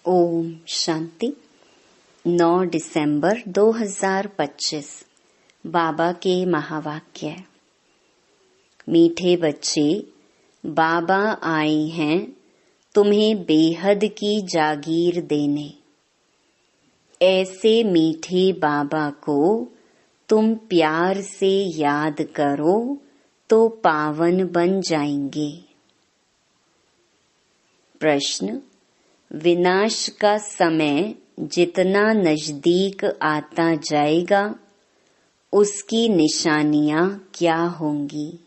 ओम शांति। 9 दिसंबर 2025 बाबा के महावाक्य। मीठे बच्चे, बाबा आए हैं तुम्हें बेहद की जागीर देने। ऐसे मीठे बाबा को तुम प्यार से याद करो तो पावन बन जाएंगे। प्रश्न: विनाश का समय जितना नजदीक आता जाएगा उसकी निशानियां क्या होंगी?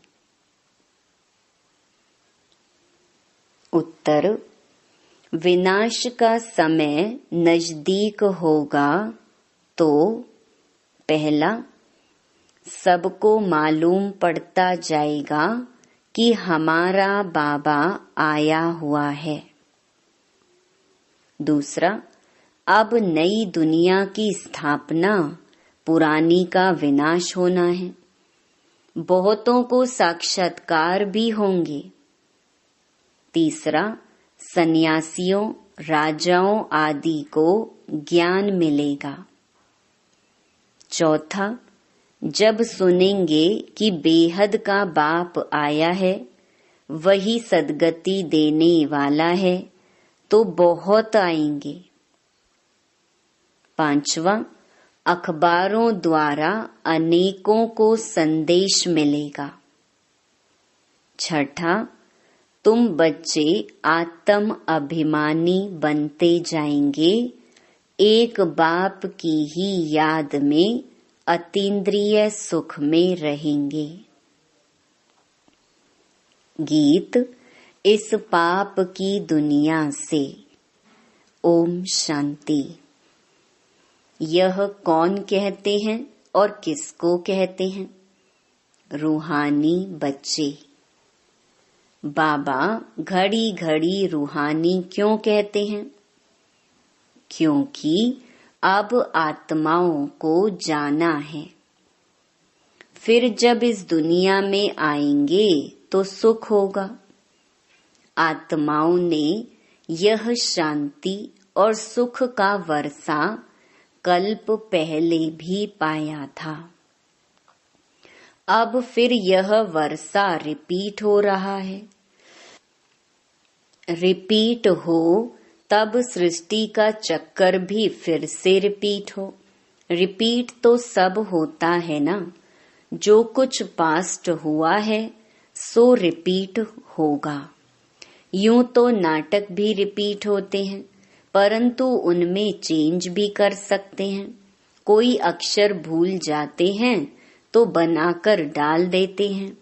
उत्तर: विनाश का समय नजदीक होगा तो पहला, सबको मालूम पड़ता जाएगा कि हमारा बाबा आया हुआ है। दूसरा, अब नई दुनिया की स्थापना, पुरानी का विनाश होना है। बहुतों को साक्षात्कार भी होंगे। तीसरा, सन्यासियों, राजाओं आदि को ज्ञान मिलेगा। चौथा, जब सुनेंगे कि बेहद का बाप आया है, वही सद्गति देने वाला है, तो बहुत आएंगे। पांचवा, अखबारों द्वारा अनेकों को संदेश मिलेगा। छठा, तुम बच्चे आत्म अभिमानी बनते जाएंगे, एक बाप की ही याद में अतीन्द्रिय सुख में रहेंगे। गीत: इस पाप की दुनिया से। ओम शांति। यह कौन कहते हैं और किसको कहते हैं? रूहानी बच्चे। बाबा घड़ी घड़ी रूहानी क्यों कहते हैं? क्योंकि अब आत्माओं को जाना है। फिर जब इस दुनिया में आएंगे तो सुख होगा। आत्माओं ने यह शांति और सुख का वर्षा कल्प पहले भी पाया था। अब फिर यह वर्षा रिपीट हो रहा है। रिपीट हो तब सृष्टि का चक्कर भी फिर से रिपीट हो। रिपीट तो सब होता है ना। जो कुछ पास्ट हुआ है सो रिपीट होगा। यूं तो नाटक भी रिपीट होते हैं, परंतु उनमें चेंज भी कर सकते हैं। कोई अक्षर भूल जाते हैं तो बनाकर डाल देते हैं।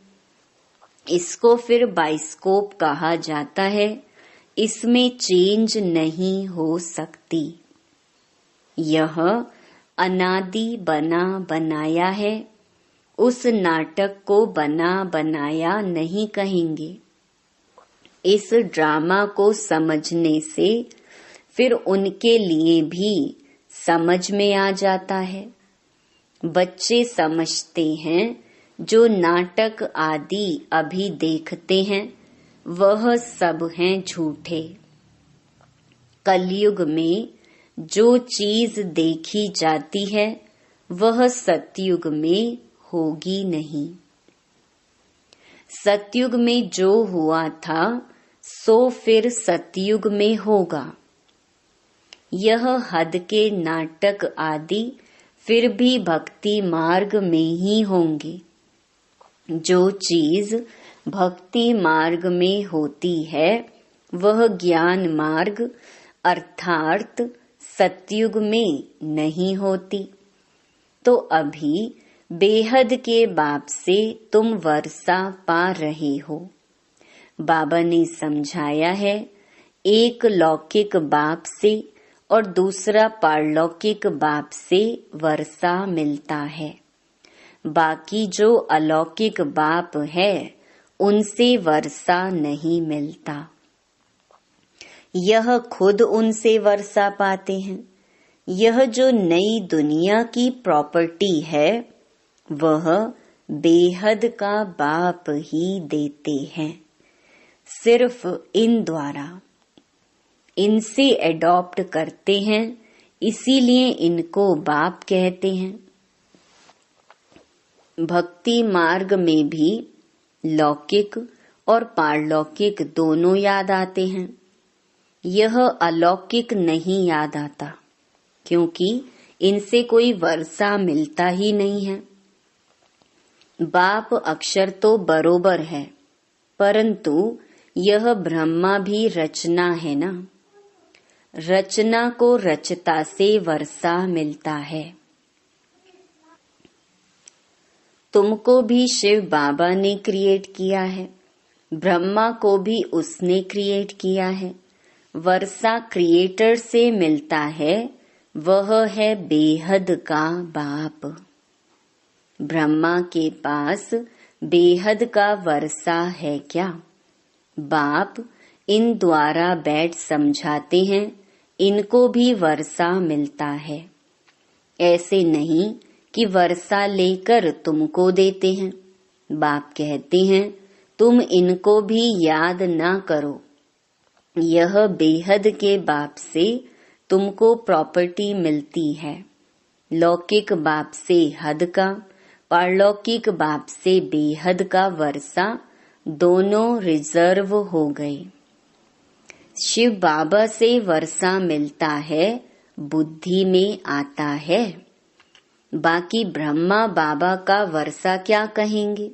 इसको फिर बाइस्कोप कहा जाता है। इसमें चेंज नहीं हो सकती। यह अनादि बना बनाया है। उस नाटक को बना बनाया नहीं कहेंगे। इस ड्रामा को समझने से फिर उनके लिए भी समझ में आ जाता है। बच्चे समझते हैं जो नाटक आदि अभी देखते हैं वह सब हैं झूठे। कलयुग में जो चीज देखी जाती है वह सतयुग में होगी नहीं। सतयुग में जो हुआ था सो फिर सतयुग में होगा। यह हद के नाटक आदि फिर भी भक्ति मार्ग में ही होंगे। जो चीज भक्ति मार्ग में होती है वह ज्ञान मार्ग अर्थात सतयुग में नहीं होती। तो अभी बेहद के बाप से तुम वर्षा पा रहे हो। बाबा ने समझाया है, एक लौकिक बाप से और दूसरा पारलौकिक बाप से वर्षा मिलता है। बाकी जो अलौकिक बाप है उनसे वर्षा नहीं मिलता। यह खुद उनसे वर्षा पाते हैं। यह जो नई दुनिया की प्रॉपर्टी है वह बेहद का बाप ही देते हैं। सिर्फ इन द्वारा इनसे एडॉप्ट करते हैं, इसीलिए इनको बाप कहते हैं। भक्ति मार्ग में भी लौकिक और पारलौकिक दोनों याद आते हैं। यह अलौकिक नहीं याद आता, क्योंकि इनसे कोई वर्षा मिलता ही नहीं है। बाप अक्षर तो बरोबर है, परंतु यह ब्रह्मा भी रचना है ना। रचना को रचता से वर्षा मिलता है। तुमको भी शिव बाबा ने क्रिएट किया है, ब्रह्मा को भी उसने क्रिएट किया है। वर्षा क्रिएटर से मिलता है, वह है बेहद का बाप। ब्रह्मा के पास बेहद का वर्षा है क्या? बाप इन द्वारा बैठ समझाते हैं, इनको भी वर्षा मिलता है। ऐसे नहीं कि वर्षा लेकर तुमको देते हैं। बाप कहते हैं तुम इनको भी याद ना करो। यह बेहद के बाप से तुमको प्रॉपर्टी मिलती है। लौकिक बाप से हद का, पारलौकिक बाप से बेहद का वर्षा दोनों रिजर्व हो गए। शिव बाबा से वर्षा मिलता है, बुद्धि में आता है। बाकी ब्रह्मा बाबा का वर्षा क्या कहेंगे?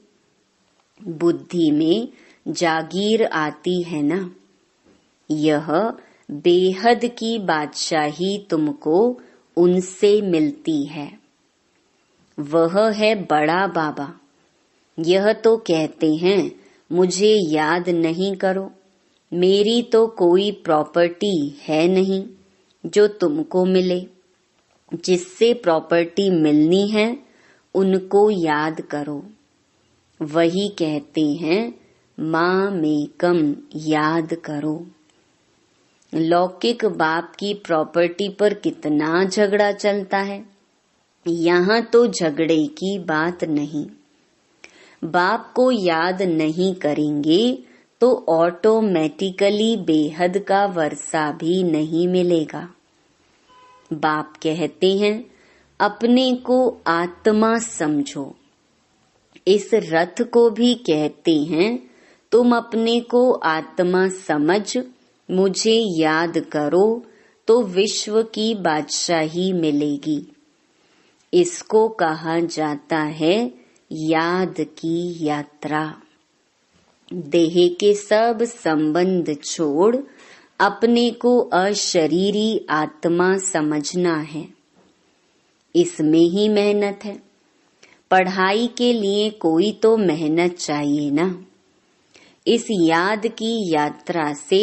बुद्धि में जागीर आती है ना। यह बेहद की बादशाही तुमको उनसे मिलती है। वह है बड़ा बाबा। यह तो कहते हैं मुझे याद नहीं करो, मेरी तो कोई प्रॉपर्टी है नहीं जो तुमको मिले। जिससे प्रॉपर्टी मिलनी है उनको याद करो। वही कहते हैं माँ मेकम याद करो। लौकिक बाप की प्रॉपर्टी पर कितना झगड़ा चलता है। यहाँ तो झगड़े की बात नहीं। बाप को याद नहीं करेंगे तो ऑटोमेटिकली बेहद का वर्षा भी नहीं मिलेगा। बाप कहते हैं अपने को आत्मा समझो। इस रथ को भी कहते हैं तुम अपने को आत्मा समझ मुझे याद करो तो विश्व की बादशाही मिलेगी। इसको कहा जाता है याद की यात्रा। देह के सब संबंध छोड़ अपने को अशरीरी आत्मा समझना है। इसमें ही मेहनत है। पढ़ाई के लिए कोई तो मेहनत चाहिए ना। इस याद की यात्रा से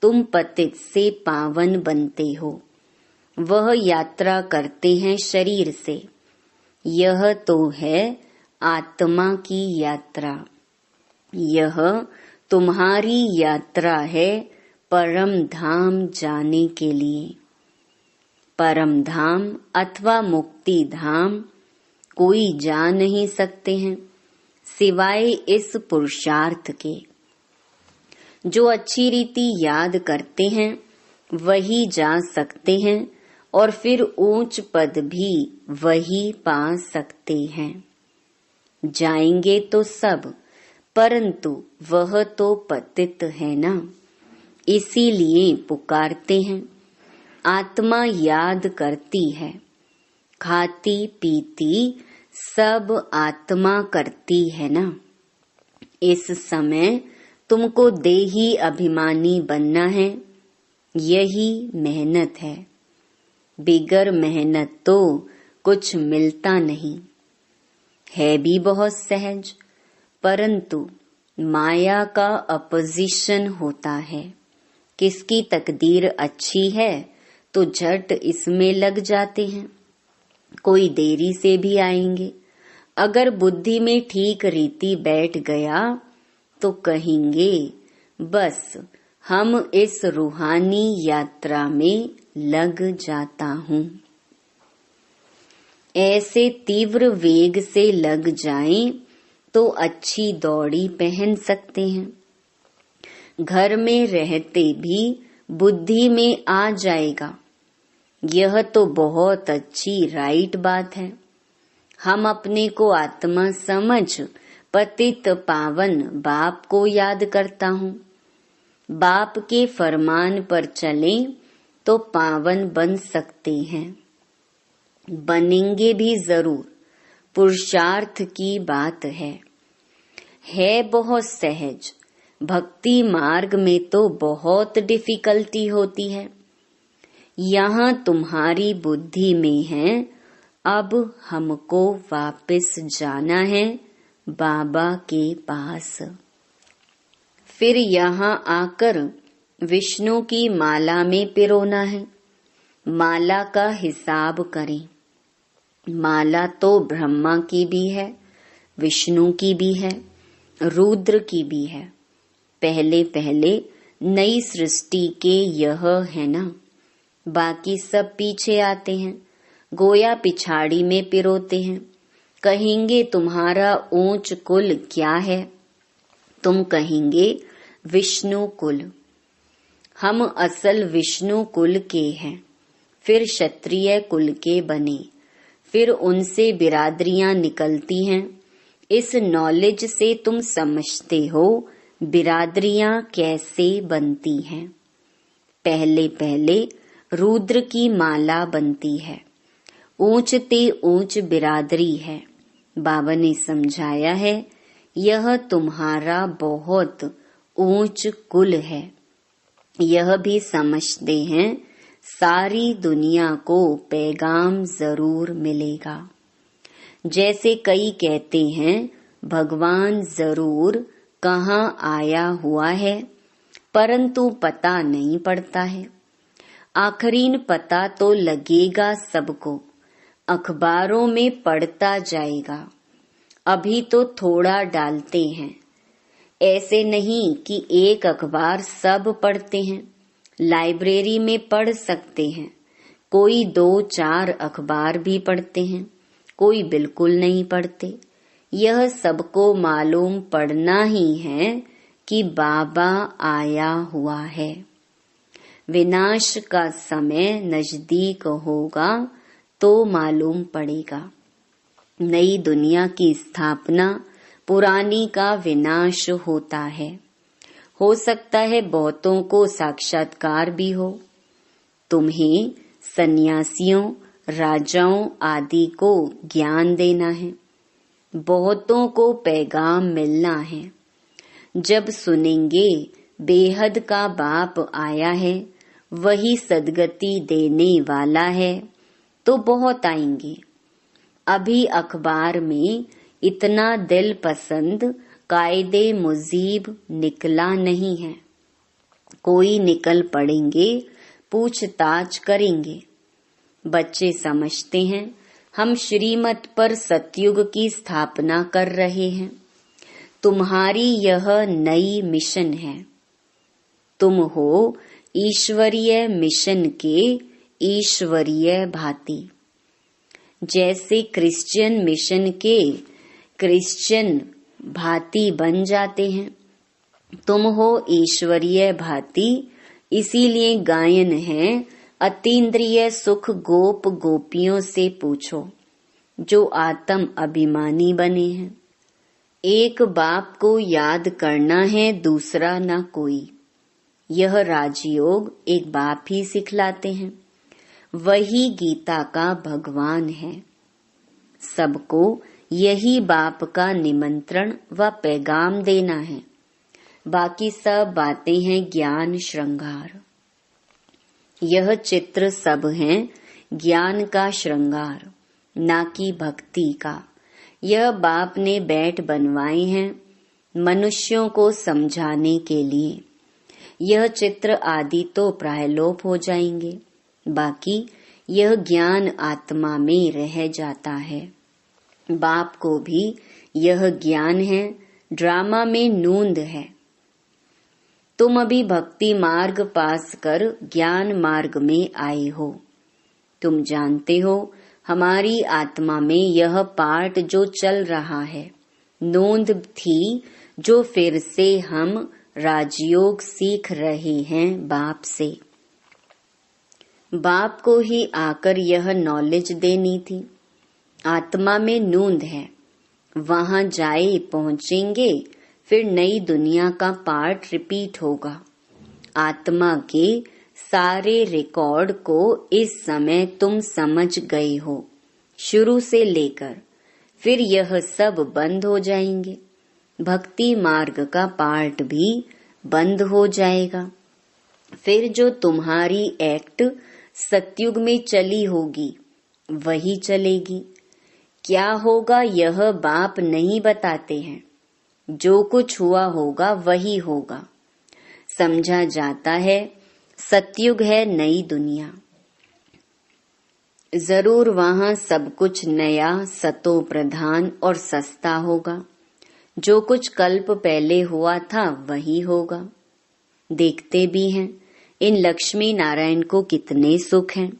तुम पतित से पावन बनते हो। वह यात्रा करते हैं शरीर से। यह तो है आत्मा की यात्रा। यह तुम्हारी यात्रा है परम धाम जाने के लिए। परम धाम अथवा मुक्ति धाम कोई जा नहीं सकते हैं सिवाय इस पुरुषार्थ के। जो अच्छी रीति याद करते हैं वही जा सकते हैं और फिर ऊंच पद भी वही पा सकते हैं। जाएंगे तो सब, परंतु वह तो पतित है ना, इसीलिए पुकारते हैं। आत्मा याद करती है, खाती पीती सब आत्मा करती है ना। इस समय तुमको देही अभिमानी बनना है। यही मेहनत है। बिगर मेहनत तो कुछ मिलता नहीं है। भी बहुत सहज, परंतु माया का अपोजिशन होता है। किसकी तकदीर अच्छी है तो झट इसमें लग जाते हैं। कोई देरी से भी आएंगे। अगर बुद्धि में ठीक रीति बैठ गया तो कहेंगे बस हम इस रूहानी यात्रा में लग जाता हूँ। ऐसे तीव्र वेग से लग जाएं तो अच्छी दौड़ी पहन सकते हैं। घर में रहते भी बुद्धि में आ जाएगा। यह तो बहुत अच्छी राइट बात है। हम अपने को आत्मा समझ पतित पावन बाप को याद करता हूँ। बाप के फरमान पर चलें तो पावन बन सकते हैं, बनेंगे भी जरूर। पुरुषार्थ की बात है बहुत सहज। भक्ति मार्ग में तो बहुत डिफिकल्टी होती है। यहाँ तुम्हारी बुद्धि में है, अब हमको वापस जाना है बाबा के पास। फिर यहाँ आकर विष्णु की माला में पिरोना है। माला का हिसाब करें। माला तो ब्रह्मा की भी है, विष्णु की भी है, रुद्र की भी है। पहले पहले नई सृष्टि के यह है ना, बाकी सब पीछे आते हैं। गोया पिछाड़ी में पिरोते हैं। कहेंगे तुम्हारा ऊंच कुल क्या है? तुम कहेंगे विष्णु कुल। हम असल विष्णु कुल के हैं। फिर क्षत्रिय कुल के बने। फिर उनसे बिरादरियां निकलती हैं। इस नॉलेज से तुम समझते हो बिरादरियां कैसे बनती हैं। पहले पहले रुद्र की माला बनती है। ऊंचते ऊंच बिरादरी है। बाबा ने समझाया है, यह तुम्हारा बहुत ऊंच कुल है। यह भी समझते हैं सारी दुनिया को पैगाम जरूर मिलेगा। जैसे कई कहते हैं भगवान जरूर कहाँ आया हुआ है, परंतु पता नहीं पड़ता है। आखिरीन पता तो लगेगा सबको, अखबारों में पढ़ता जाएगा। अभी तो थोड़ा डालते हैं। ऐसे नहीं कि एक अखबार सब पढ़ते हैं। लाइब्रेरी में पढ़ सकते हैं। कोई 2-4 अखबार भी पढ़ते हैं, कोई बिल्कुल नहीं पढ़ते। यह सबको मालूम पड़ना ही है कि बाबा आया हुआ है। विनाश का समय नजदीक होगा तो मालूम पड़ेगा। नई दुनिया की स्थापना, पुरानी का विनाश होता है। हो सकता है बहुतों को साक्षात्कार भी हो। तुम्हें सन्यासियों, राजाओं आदि को ज्ञान देना है। बहुतों को पैगाम मिलना है। जब सुनेंगे बेहद का बाप आया है, वही सदगति देने वाला है, तो बहुत आएंगे। अभी अखबार में इतना दिल पसंद कायदे मुजीब निकला नहीं है। कोई निकल पड़ेंगे, पूछताछ करेंगे। बच्चे समझते हैं हम श्रीमत पर सतयुग की स्थापना कर रहे हैं। तुम्हारी यह नई मिशन है। तुम हो ईश्वरीय मिशन के ईश्वरीय भांति। जैसे क्रिश्चियन मिशन के क्रिश्चियन भांति बन जाते हैं, तुम हो ईश्वरीय भांति। इसीलिए गायन है, अतीन्द्रिय सुख गोप गोपियों से पूछो जो आत्म अभिमानी बने हैं। एक बाप को याद करना है, दूसरा ना कोई। यह राजयोग एक बाप ही सिखलाते हैं। वही गीता का भगवान है। सबको यही बाप का निमंत्रण व पैगाम देना है। बाकी सब बातें हैं ज्ञान श्रृंगार। यह चित्र सब हैं ज्ञान का श्रृंगार, ना कि भक्ति का। यह बाप ने बैठ बनवाए हैं मनुष्यों को समझाने के लिए। यह चित्र आदि तो प्रायलोप हो जाएंगे, बाकी यह ज्ञान आत्मा में रह जाता है। बाप को भी यह ज्ञान है, ड्रामा में नूंद है। तुम अभी भक्ति मार्ग पास कर ज्ञान मार्ग में आए हो। तुम जानते हो हमारी आत्मा में यह पाठ जो चल रहा है, नोंद थी जो फिर से हम राजयोग सीख रहे हैं बाप से। बाप को ही आकर यह नॉलेज देनी थी। आत्मा में नूंद है, वहां जाए पहुंचेंगे, फिर नई दुनिया का पार्ट रिपीट होगा। आत्मा के सारे रिकॉर्ड को इस समय तुम समझ गए हो, शुरू से लेकर, फिर यह सब बंद हो जाएंगे। भक्ति मार्ग का पार्ट भी बंद हो जाएगा। फिर जो तुम्हारी एक्ट सतयुग में चली होगी वही चलेगी। क्या होगा यह बाप नहीं बताते हैं, जो कुछ हुआ होगा वही होगा। समझा जाता है सतयुग है नई दुनिया। जरूर वहां सब कुछ नया, सतो प्रधान और सस्ता होगा। जो कुछ कल्प पहले हुआ था वही होगा। देखते भी हैं इन लक्ष्मी नारायण को कितने सुख हैं।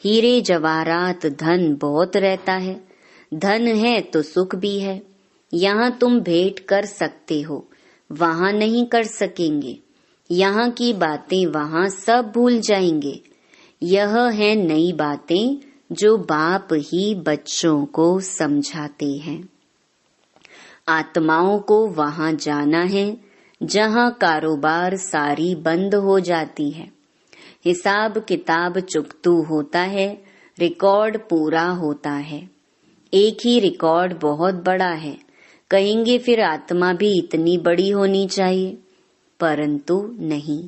हीरे जवाहरात धन बहुत रहता है। धन है तो सुख भी है। यहाँ तुम भेंट कर सकते हो, वहां नहीं कर सकेंगे। यहाँ की बातें वहां सब भूल जाएंगे। यह है नई बातें जो बाप ही बच्चों को समझाते हैं। आत्माओं को वहां जाना है जहां कारोबार सारी बंद हो जाती है। हिसाब किताब चुकतू होता है, रिकॉर्ड पूरा होता है। एक ही रिकॉर्ड बहुत बड़ा है। कहेंगे फिर आत्मा भी इतनी बड़ी होनी चाहिए, परंतु नहीं।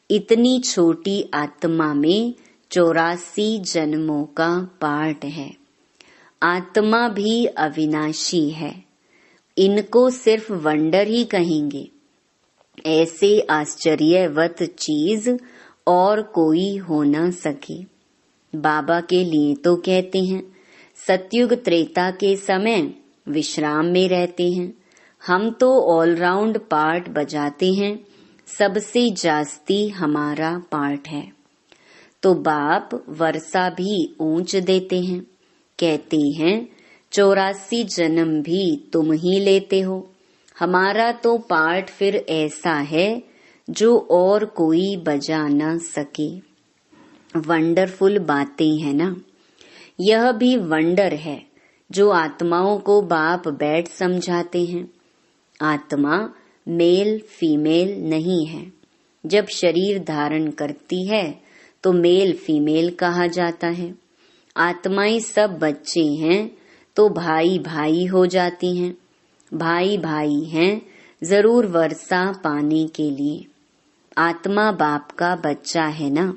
इतनी छोटी आत्मा में 84 जन्मों का पार्ट है। आत्मा भी अविनाशी है। इनको सिर्फ वंडर ही कहेंगे। ऐसे आश्चर्यवत चीज और कोई हो न सके। बाबा के लिए तो कहते हैं सतयुग त्रेता के समय विश्राम में रहते हैं। हम तो ऑलराउंड पार्ट बजाते हैं, सबसे जास्ती हमारा पार्ट है। तो बाप वर्षा भी ऊंच देते हैं। कहते हैं 84 जन्म भी तुम ही लेते हो। हमारा तो पार्ट फिर ऐसा है जो और कोई बजा न सके। वंडरफुल बातें हैं ना। यह भी वंडर है जो आत्माओं को बाप बैठ समझाते हैं। आत्मा मेल फीमेल नहीं है। जब शरीर धारण करती है तो मेल फीमेल कहा जाता है। आत्माएं सब बच्चे हैं तो भाई भाई हो जाती हैं। भाई भाई हैं जरूर वर्षा पाने के लिए। आत्मा बाप का बच्चा है ना,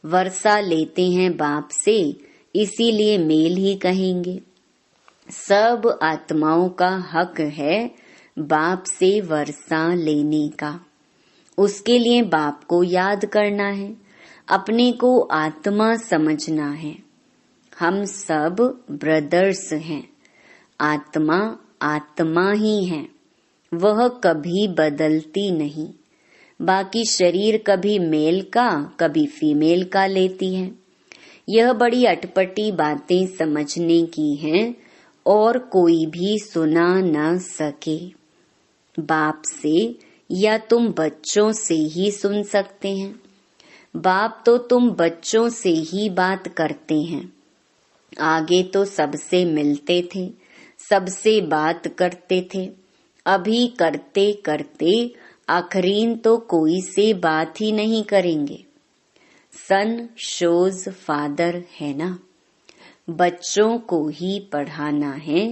वर्षा लेते हैं बाप से, इसीलिए मेल ही कहेंगे। सब आत्माओं का हक है बाप से वर्षा लेने का। उसके लिए बाप को याद करना है, अपने को आत्मा समझना है। हम सब ब्रदर्स हैं। आत्मा आत्मा ही है, वह कभी बदलती नहीं। बाकी शरीर कभी मेल का कभी फीमेल का लेती है। यह बड़ी अटपटी बातें समझने की हैं और कोई भी सुना न सके। बाप से या तुम बच्चों से ही सुन सकते हैं। बाप तो तुम बच्चों से ही बात करते हैं। आगे तो सबसे मिलते थे, सबसे बात करते थे। अभी करते करते आखरीन तो कोई से बात ही नहीं करेंगे। सन शोज फादर है ना। बच्चों को ही पढ़ाना है।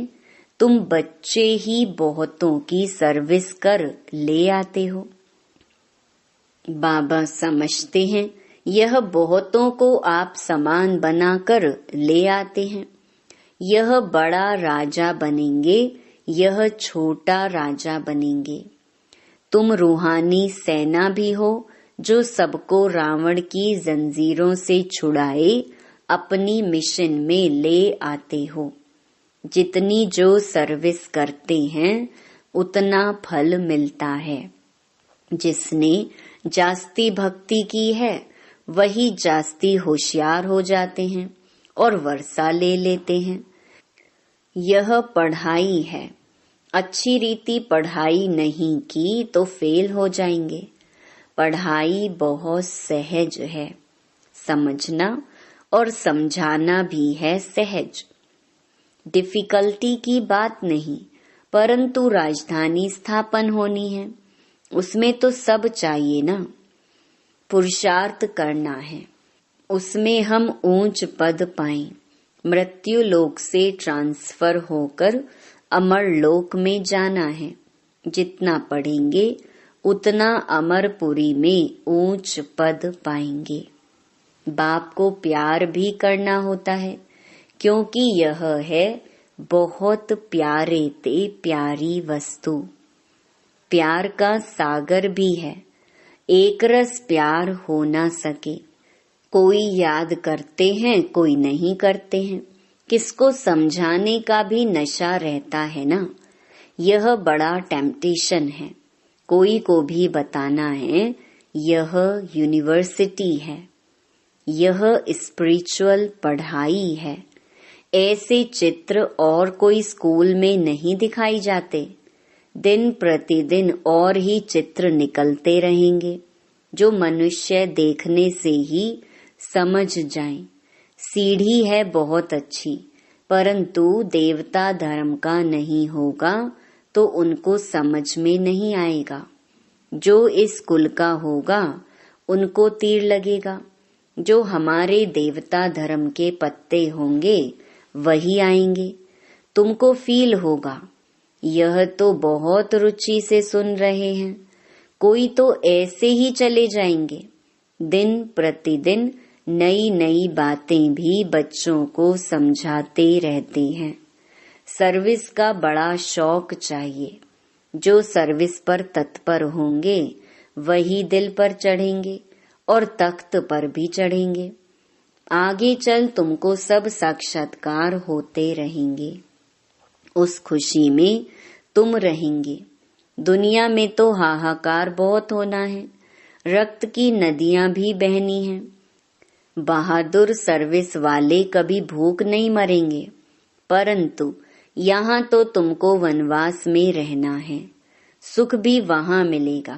तुम बच्चे ही बहुतों की सर्विस कर ले आते हो। बाबा समझते हैं यह बहुतों को आप समान बनाकर ले आते हैं। यह बड़ा राजा बनेंगे, यह छोटा राजा बनेंगे। तुम रूहानी सेना भी हो जो सबको रावण की जंजीरों से छुड़ाए अपनी मिशन में ले आते हो। जितनी जो सर्विस करते हैं उतना फल मिलता है। जिसने जास्ती भक्ति की है वही जास्ती होशियार हो जाते हैं और वर्षा ले लेते हैं। यह पढ़ाई है। अच्छी रीति पढ़ाई नहीं की तो फेल हो जाएंगे। पढ़ाई बहुत सहज है, समझना और समझाना भी है सहज। डिफिकल्टी की बात नहीं, परंतु राजधानी स्थापन होनी है, उसमें तो सब चाहिए ना। पुरुषार्थ करना है, उसमें हम ऊंच पद पाएं, मृत्यु लोक से ट्रांसफर होकर अमर लोक में जाना है। जितना पढ़ेंगे उतना अमरपुरी में ऊंच पद पाएंगे। बाप को प्यार भी करना होता है, क्योंकि यह है बहुत प्यारे ते प्यारी वस्तु। प्यार का सागर भी है, एक रस प्यार हो ना सके। कोई याद करते हैं, कोई नहीं करते हैं। किसको समझाने का भी नशा रहता है ना। यह बड़ा टेम्पटेशन है। कोई को भी बताना है यह यूनिवर्सिटी है, यह स्पिरिचुअल पढ़ाई है। ऐसे चित्र और कोई स्कूल में नहीं दिखाई जाते। दिन प्रतिदिन और ही चित्र निकलते रहेंगे, जो मनुष्य देखने से ही समझ जाएं। सीढ़ी है बहुत अच्छी, परंतु देवता धर्म का नहीं होगा तो उनको समझ में नहीं आएगा। जो इस कुल का होगा उनको तीर लगेगा। जो हमारे देवता धर्म के पत्ते होंगे वही आएंगे। तुमको फील होगा, यह तो बहुत रुचि से सुन रहे हैं। कोई तो ऐसे ही चले जाएंगे। दिन प्रतिदिन नई नई बातें भी बच्चों को समझाते रहते हैं। सर्विस का बड़ा शौक चाहिए। जो सर्विस पर तत्पर होंगे वही दिल पर चढ़ेंगे और तख्त पर भी चढ़ेंगे। आगे चल तुमको सब साक्षात्कार होते रहेंगे। उस खुशी में तुम रहेंगे। दुनिया में तो हाहाकार बहुत होना है, रक्त की नदियां भी बहनी हैं। बहादुर सर्विस वाले कभी भूख नहीं मरेंगे, परंतु यहाँ तो तुमको वनवास में रहना है। सुख भी वहाँ मिलेगा।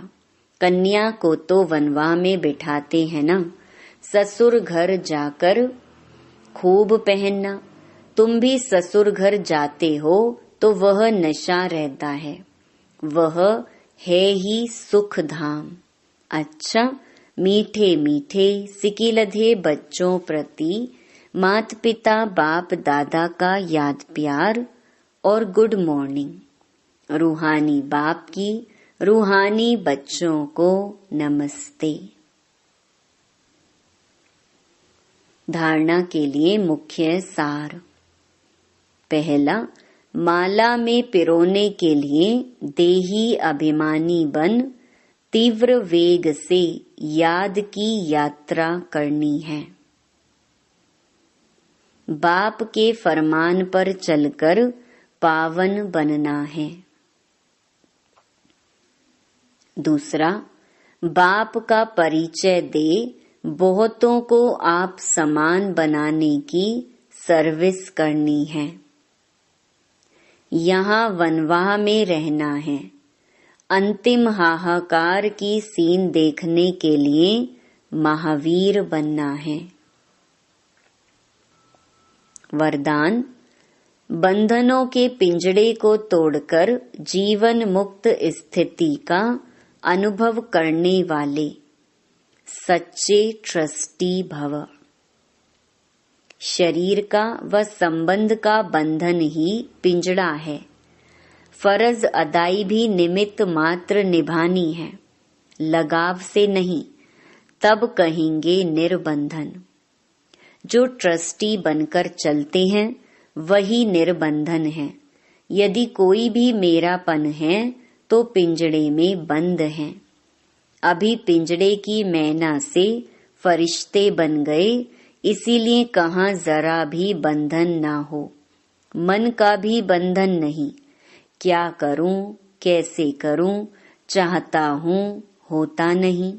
कन्या को तो वनवाह में बिठाते हैं ना। ससुर घर जाकर खूब पहनना। तुम भी ससुर घर जाते हो तो वह नशा रहता है, वह है ही सुख धाम। अच्छा, मीठे मीठे सिकिलधे बच्चों प्रति माता पिता बाप दादा का याद प्यार और गुड मॉर्निंग। रूहानी बाप की रूहानी बच्चों को नमस्ते। धारणा के लिए मुख्य सार। पहला, माला में पिरोने के लिए देही अभिमानी बन तीव्र वेग से याद की यात्रा करनी है। बाप के फरमान पर चलकर पावन बनना है। दूसरा, बाप का परिचय दे बहुतों को आप समान बनाने की सर्विस करनी है। यहाँ वनवाह में रहना है। अंतिम हाहाकार की सीन देखने के लिए महावीर बनना है। वरदान, बंधनों के पिंजड़े को तोड़कर जीवन मुक्त स्थिति का अनुभव करने वाले सच्चे ट्रस्टी भव। शरीर का व संबंध का बंधन ही पिंजड़ा है। फर्ज अदाई भी निमित्त मात्र निभानी है, लगाव से नहीं, तब कहेंगे निर्बंधन। जो ट्रस्टी बनकर चलते हैं वही निर्बंधन है। यदि कोई भी मेरापन है तो पिंजड़े में बंद है। अभी पिंजड़े की मैना से फरिश्ते बन गए, इसीलिए कहाँ जरा भी बंधन ना हो। मन का भी बंधन नहीं। क्या करूं, कैसे करूं, चाहता हूं, होता नहीं,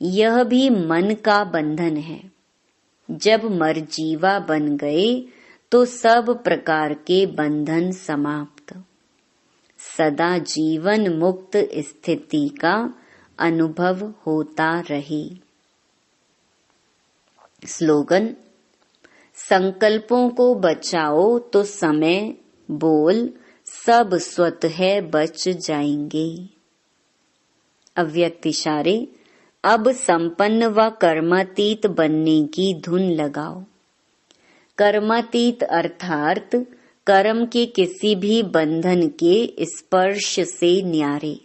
यह भी मन का बंधन है। जब मरजीवा बन गए तो सब प्रकार के बंधन समाप्त। सदा जीवन मुक्त स्थिति का अनुभव होता रहे। स्लोगन: संकल्पों को बचाओ तो समय बोल सब स्वतः बच जाएंगे। अव्यक्त इशारे: अब संपन्न व कर्मातीत बनने की धुन लगाओ। कर्मातीत अर्थात कर्म के किसी भी बंधन के स्पर्श से न्यारे।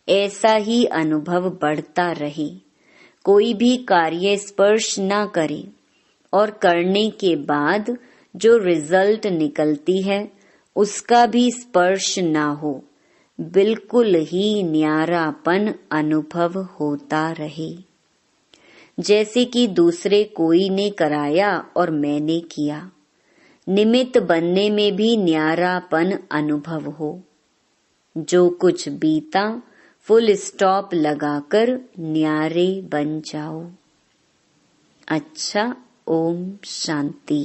ऐसा ही अनुभव बढ़ता रहे, कोई भी कार्य स्पर्श न करे और करने के बाद जो रिजल्ट निकलती है उसका भी स्पर्श ना हो, बिल्कुल ही न्यारापन अनुभव होता रहे। जैसे कि दूसरे कोई ने कराया और मैंने किया, निमित्त बनने में भी न्यारापन अनुभव हो। जो कुछ बीता फुल स्टॉप लगाकर न्यारे बन जाओ। अच्छा, ओम शांति।